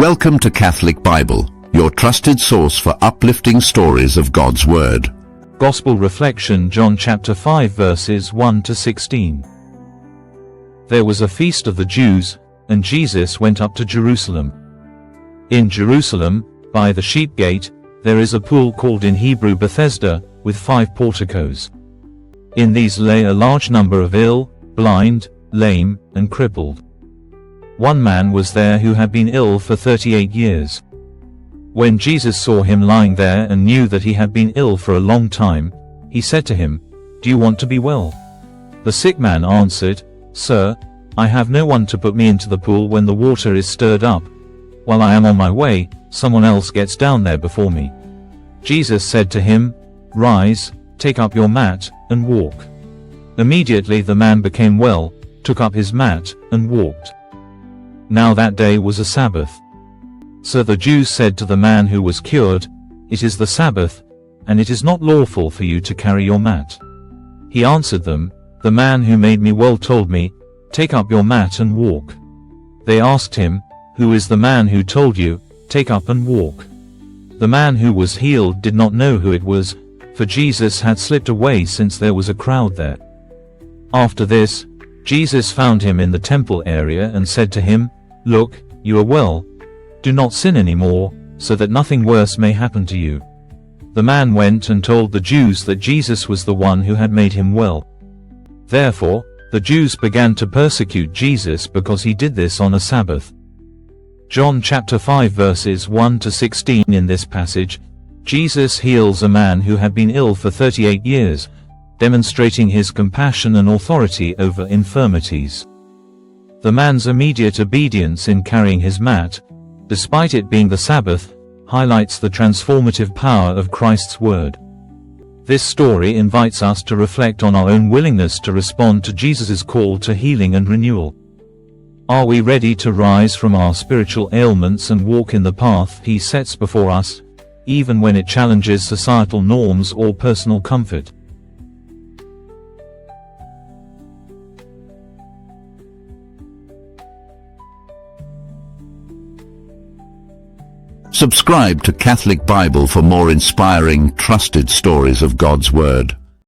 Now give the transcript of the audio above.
Welcome to Catholic Bible, your trusted source for uplifting stories of God's Word. Gospel reflection, John chapter 5 verses 1 to 16. There was a feast of the Jews, and Jesus went up to Jerusalem. In Jerusalem, by the sheep gate, there is a pool called in Hebrew Bethesda, with 5 porticos. In these lay a large number of ill, blind, lame, and crippled. One man was there who had been ill for 38 years. When Jesus saw him lying there and knew that he had been ill for a long time, he said to him, "Do you want to be well?" The sick man answered, "Sir, I have no one to put me into the pool when the water is stirred up. While I am on my way, someone else gets down there before me." Jesus said to him, "Rise, take up your mat, and walk." Immediately the man became well, took up his mat, and walked. Now that day was a Sabbath. So the Jews said to the man who was cured, "It is the Sabbath, and it is not lawful for you to carry your mat." He answered them, "The man who made me well told me, 'Take up your mat and walk.'" They asked him, "Who is the man who told you, 'Take up and walk'?" The man who was healed did not know who it was, for Jesus had slipped away since there was a crowd there. After this, Jesus found him in the temple area and said to him, "Look, you are well. Do not sin anymore, so that nothing worse may happen to you." The man went and told the Jews that Jesus was the one who had made him well. Therefore, the Jews began to persecute Jesus because he did this on a Sabbath. John chapter 5 verses 1 to 16. In this passage, Jesus heals a man who had been ill for 38 years, demonstrating his compassion and authority over infirmities. The man's immediate obedience in carrying his mat, despite it being the Sabbath, highlights the transformative power of Christ's word. This story invites us to reflect on our own willingness to respond to Jesus' call to healing and renewal. Are we ready to rise from our spiritual ailments and walk in the path he sets before us, even when it challenges societal norms or personal comfort? Subscribe to Catholic Bible for more inspiring, trusted stories of God's Word.